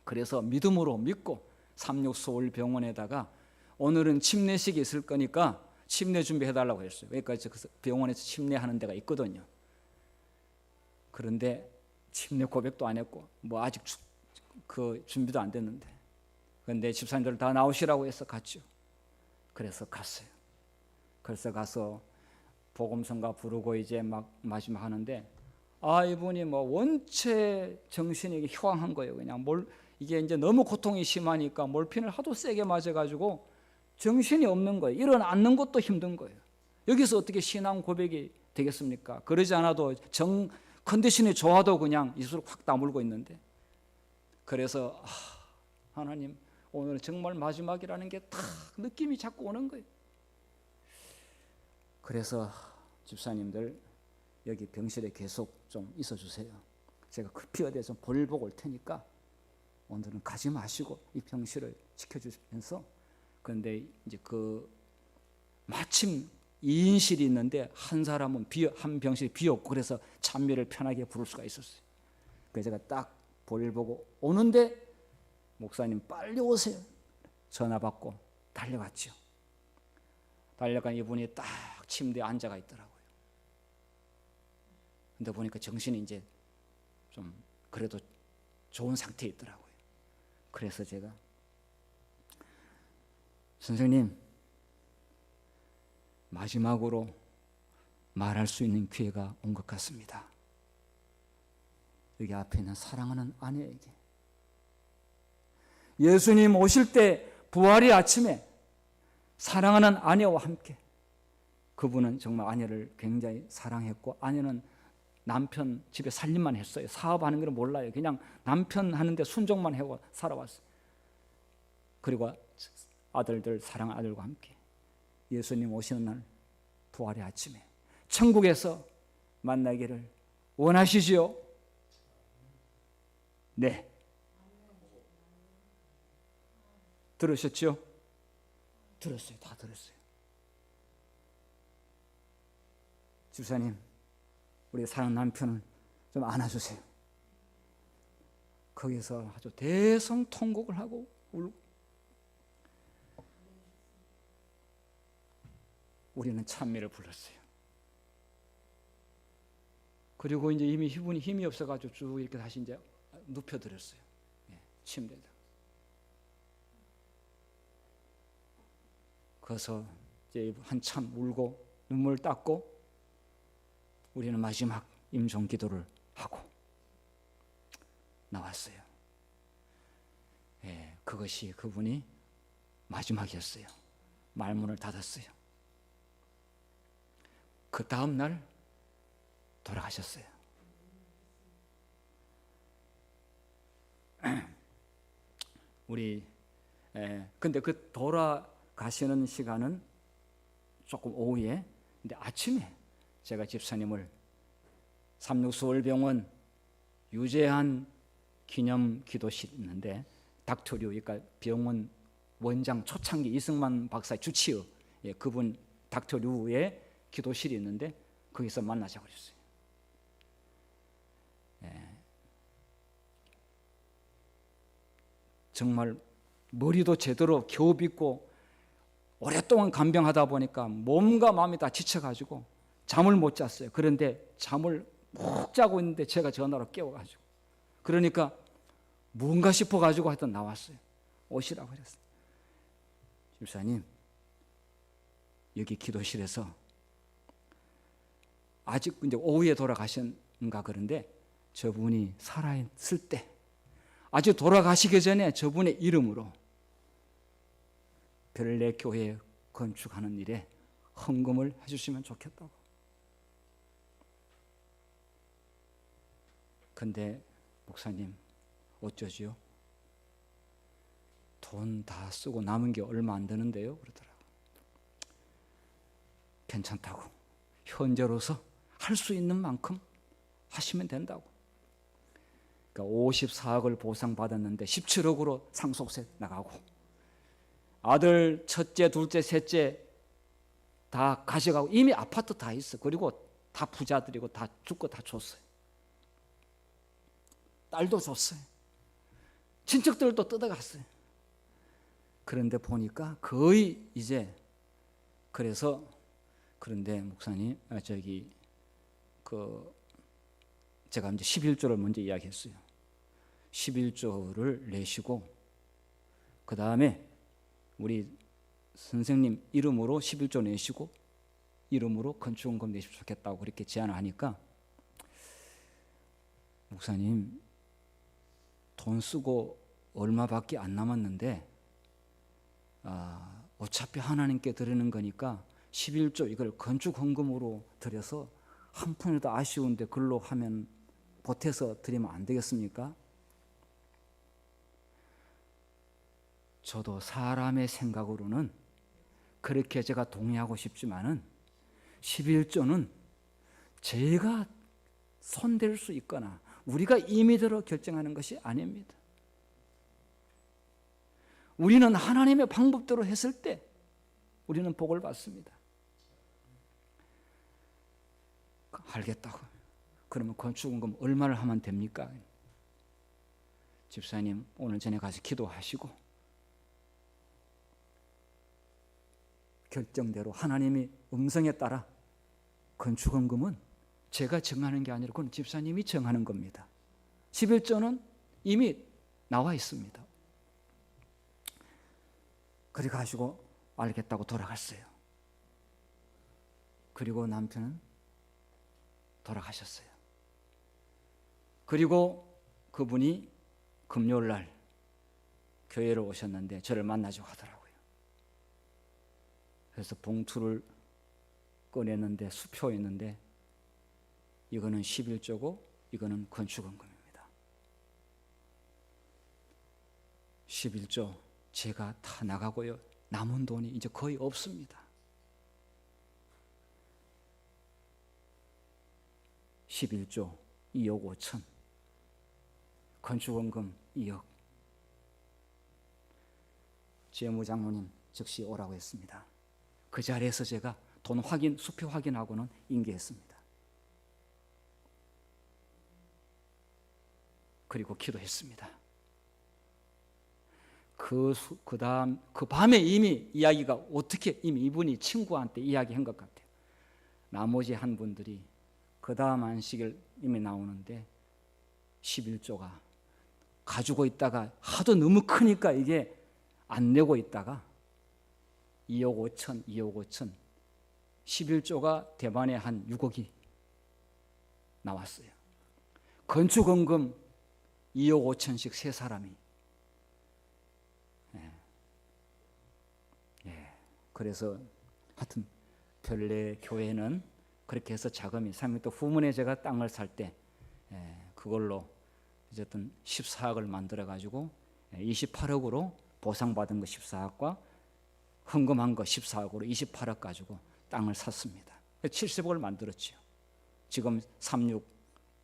그래서 믿음으로 믿고 삼육서울병원에다가 오늘은 침례식이 있을 거니까 침례 준비해달라고 했어요. 그러니까 병원에서 침례하는 데가 있거든요. 그런데 침례 고백도 안 했고 뭐 아직 그 준비도 안 됐는데 그런데 집사님들 다 나오시라고 해서 갔죠. 그래서 갔어요. 그래서 가서 복음성가 부르고 이제 막 마지막 하는데 이분이 뭐 원체 정신이 희황한 거예요. 그냥 이게 이제 너무 고통이 심하니까 몰핀을 하도 세게 맞아가지고 정신이 없는 거예요. 일어나는 것도 힘든 거예요. 여기서 어떻게 신앙 고백이 되겠습니까? 그러지 않아도 컨디션이 좋아도 그냥 입술을 확 다물고 있는데 그래서 하나님 오늘 정말 마지막이라는 게 딱 느낌이 자꾸 오는 거예요. 그래서 집사님들 여기 병실에 계속 좀 있어 주세요. 제가 급히 어디서 볼 보고 올 테니까 오늘은 가지 마시고 이 병실을 지켜주면서 그런데 이제 그 마침 2인실이 있는데 한 사람은 한 병실이 비었고 그래서 찬미를 편하게 부를 수가 있었어요. 그래서 제가 딱 볼 보고 오는데 목사님 빨리 오세요. 전화 받고 달려갔죠. 달려간 이분이 딱 침대에 앉아가 있더라고요. 근데 보니까 정신이 이제 좀 그래도 좋은 상태에 있더라고요. 그래서 제가 선생님 마지막으로 말할 수 있는 기회가 온 것 같습니다. 여기 앞에 있는 사랑하는 아내에게 예수님 오실 때 부활의 아침에 사랑하는 아내와 함께 그분은 정말 아내를 굉장히 사랑했고 아내는 남편 집에 살림만 했어요. 사업하는 걸 몰라요. 그냥 남편 하는데 순종만 하고 살아왔어요. 그리고 아들들 사랑하는 아들과 함께 예수님 오시는 날 부활의 아침에 천국에서 만나기를 원하시지요? 네. 들으셨죠? 들었어요. 다 들었어요. 집사님, 우리 사랑하는 남편을 좀 안아주세요. 거기서 아주 대성통곡을 하고 울고 우리는 찬미를 불렀어요. 그리고 이제 이미 이분이 힘이 없어가지고 쭉 이렇게 다시 이제 눕혀드렸어요. 침대에다. 그래서 이제 한참 울고 눈물 닦고 우리는 마지막 임종 기도를 하고 나왔어요. 그것이 그분이 마지막이었어요. 말문을 닫았어요. 그 다음 날 돌아가셨어요. 우리 근데 그 돌아가시는 시간은 조금 오후에, 근데 아침에 제가 집사님을 삼육수월병원 유재한 기념 기도실 있는데, 닥터류, 그러니까 병원 원장 초창기 이승만 박사의 주치의 그분 닥터류의 기도실이 있는데 거기서 만나자고 그랬어요. 정말 머리도 제대로 겨우 빗고 오랫동안 간병하다 보니까 몸과 마음이 다 지쳐가지고 잠을 못 잤어요. 그런데 잠을 푹 자고 있는데 제가 전화로 깨워가지고, 그러니까 뭔가 싶어가지고 하여튼 나왔어요. 오시라고 그랬어요. 집사님, 여기 기도실에서 아직 이제 오후에 돌아가신가 그런데 저분이 살아있을 때, 아직 돌아가시기 전에 저분의 이름으로 별내 교회 건축하는 일에 헌금을 해주시면 좋겠다고. 근데 목사님 어쩌지요? 돈 다 쓰고 남은 게 얼마 안 되는데요, 그러더라고요. 괜찮다고, 현재로서 할 수 있는 만큼 하시면 된다고. 그러니까 54억을 보상받았는데 17억으로 상속세 나가고, 아들 첫째, 둘째, 셋째 다 가져가고, 이미 아파트 다 있어. 그리고 다 부자들이고 다 죽고 다 줬어요. 딸도 줬어요. 친척들도 뜯어갔어요. 그런데 보니까 거의 이제, 그래서 그런데 목사님, 제가 이제 11조를 먼저 이야기했어요. 11조를 내시고 그 다음에 우리 선생님 이름으로 11조 내시고 이름으로 건축원금 내시면 좋겠다고 그렇게 제안을 하니까, 목사님 돈 쓰고 얼마밖에 안 남았는데 어차피 하나님께 드리는 거니까 11조 이걸 건축헌금으로 드려서 한 푼이라도 아쉬운데 그걸로 하면 보태서 드리면 안 되겠습니까? 저도 사람의 생각으로는 그렇게 제가 동의하고 싶지만은 11조는 제가 손댈 수 있거나 우리가 임의대로 결정하는 것이 아닙니다. 우리는 하나님의 방법대로 했을 때 우리는 복을 받습니다. 알겠다고. 그러면 건축원금 얼마를 하면 됩니까? 집사님 오늘 전에 가서 기도하시고 결정대로 하나님의 음성에 따라, 건축원금은 제가 정하는 게 아니라 그건 집사님이 정하는 겁니다. 11조는 이미 나와 있습니다. 그래 가지고 알겠다고 돌아갔어요. 그리고 남편은 돌아가셨어요. 그리고 그분이 금요일 날 교회로 오셨는데 저를 만나자고 하더라고요. 그래서 봉투를 꺼냈는데 수표였는데, 이거는 11조고 이거는 건축원금입니다. 11조 제가 다 나가고요. 남은 돈이 이제 거의 없습니다. 11조 2억 5천, 건축원금 2억. 재무장로님 즉시 오라고 했습니다. 그 자리에서 제가 돈 확인, 수표 확인하고는 인계했습니다. 그리고 기도했습니다. 그 밤에 이미 이야기가 어떻게 이미 이분이 친구한테 이야기한 것 같아요. 나머지 한 분들이 그 다음 안식일 이미 나오는데 11조가 가지고 있다가 하도 너무 크니까 이게 안 내고 있다가 2억 5천, 2억 5천, 11조가 대만에 한 6억이 나왔어요. 건축원금 2억 5천씩 세 사람이. 그래서 하여튼 별내 교회는 그렇게 해서 자금이 3년 후문에 제가 땅을 살 때 그걸로 어쨌든 14억을 만들어 가지고 28억으로 보상받은 거 14억과 헌금한 거 14억으로 28억 가지고 땅을 샀습니다. 70억을 만들었죠. 지금 36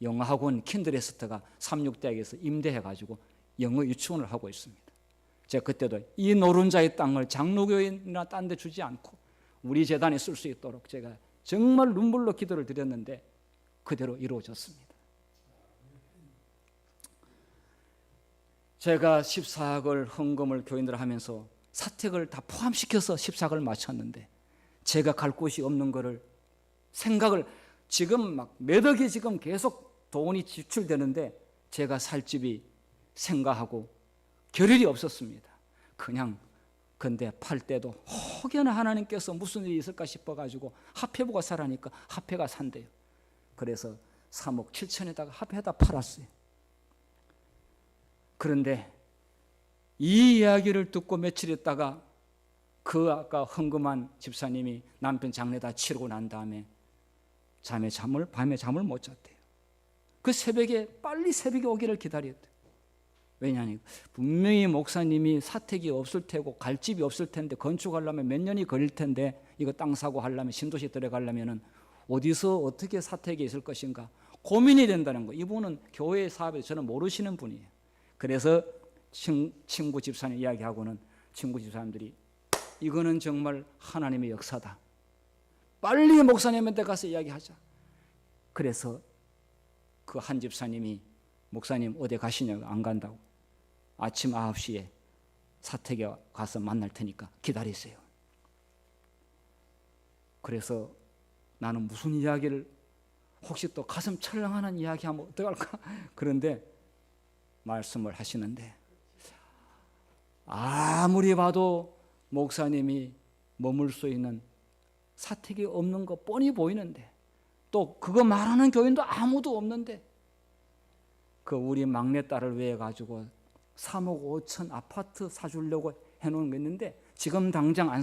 영어학원 킨드레스트가 36대학에서 임대해가지고 영어 유치원을 하고 있습니다. 제가 그때도 이 노른자의 땅을 장로교회나 딴 데 주지 않고 우리 재단에 쓸 수 있도록 제가 정말 눈물로 기도를 드렸는데 그대로 이루어졌습니다. 제가 14억을 헌금을 교인들 하면서 사택을 다 포함시켜서 14억을 마쳤는데 제가 갈 곳이 없는 거를 생각을 지금 막 몇 억이 지금 계속 돈이 지출되는데 제가 살 집이 생각하고 겨를이 없었습니다. 그냥 근데 팔 때도 혹여나 하나님께서 무슨 일이 있을까 싶어가지고 화폐부가 사라니까 화폐가 산대요. 그래서 3억 7천에다가 화폐에다 팔았어요. 그런데 이 이야기를 듣고 며칠 있다가 그 아까 헌금한 집사님이 남편 장례 다 치르고 난 다음에 밤에 잠을 못 잤대요. 그 빨리 새벽에 오기를 기다렸대요. 왜냐하면 분명히 목사님이 사택이 없을 테고 갈 집이 없을 텐데 건축하려면 몇 년이 걸릴 텐데 이거 땅 사고 하려면 신도시 들어가려면 어디서 어떻게 사택이 있을 것인가 고민이 된다는 거. 이분은 교회 사업에 저는 모르시는 분이에요. 그래서 친구 집사님 이야기하고는 친구 집사님들이 이거는 정말 하나님의 역사다. 빨리 목사님한테 가서 이야기하자. 그래서 그 한 집사님이 목사님 어디 가시냐고 안 간다고. 아침 9시에 사택에 가서 만날 테니까 기다리세요. 그래서 나는 무슨 이야기를 혹시 또 가슴 철렁하는 이야기하면 어떡할까? 그런데 말씀을 하시는데 아무리 봐도 목사님이 머물 수 있는 사택이 없는 거 뻔히 보이는데 또 그거 말하는 교인도 아무도 없는데 그 우리 막내딸을 위해 가지고 3억 5천 아파트 사주려고 해놓은 게 있는데 지금 당장 안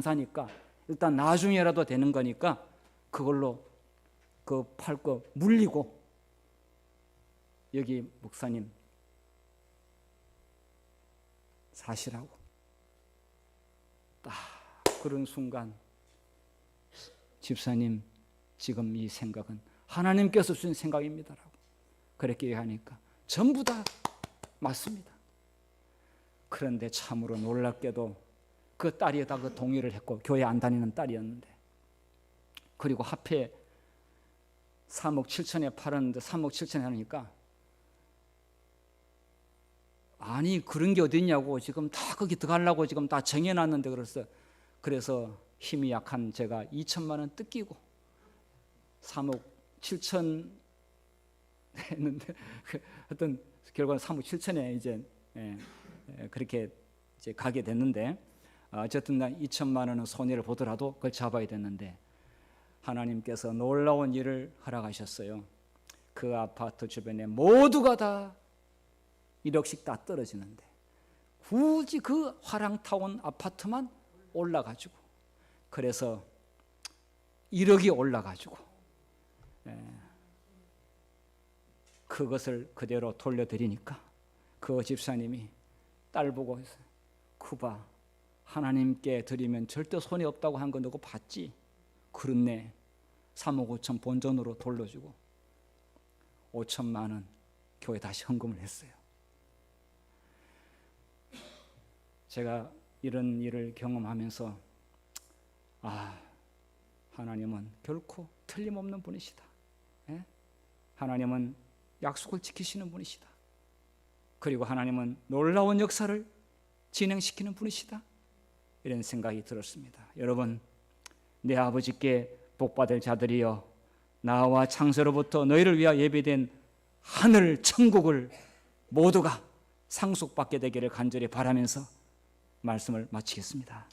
사니까 일단 나중에라도 되는 거니까 그걸로 그 팔 거 물리고 여기 목사님 사시라고. 딱 그런 순간 집사님 지금 이 생각은 하나님께서 주신 생각입니다라고 그렇게 하니까 전부 다 맞습니다. 그런데 참으로 놀랍게도 그 딸이 다 그 동의를 했고 교회 안 다니는 딸이었는데 그리고 화폐 3억 7천에 팔았는데 3억 7천에 하니까 아니 그런 게 어디 있냐고 지금 다 거기 들어가려고 지금 다 정해놨는데 그래서 힘이 약한 제가 2천만 원 뜯기고 3억 7천 했는데 하여튼 결과는 3억 7천에 이제 그렇게 이제 가게 됐는데 어쨌든 2천만 원은 손해를 보더라도 그걸 잡아야 됐는데 하나님께서 놀라운 일을 허락하셨어요. 그 아파트 주변에 모두가 다 1억씩 다 떨어지는데 굳이 그 화랑타운 아파트만 올라가지고 그래서 1억이 올라가지고 그것을 그대로 돌려드리니까 그 집사님이 딸 보고 쿠바 하나님께 드리면 절대 손이 없다고 한 거 너고 봤지? 그렇네. 3억 5천 본전으로 돌려주고 5천만 원 교회 다시 헌금을 했어요. 제가 이런 일을 경험하면서 하나님은 결코 틀림없는 분이시다. 하나님은 약속을 지키시는 분이시다. 그리고 하나님은 놀라운 역사를 진행시키는 분이시다. 이런 생각이 들었습니다. 여러분, 내 아버지께 복받을 자들이여 나와 창세로부터 너희를 위하여 예비된 하늘 천국을 모두가 상속받게 되기를 간절히 바라면서 말씀을 마치겠습니다.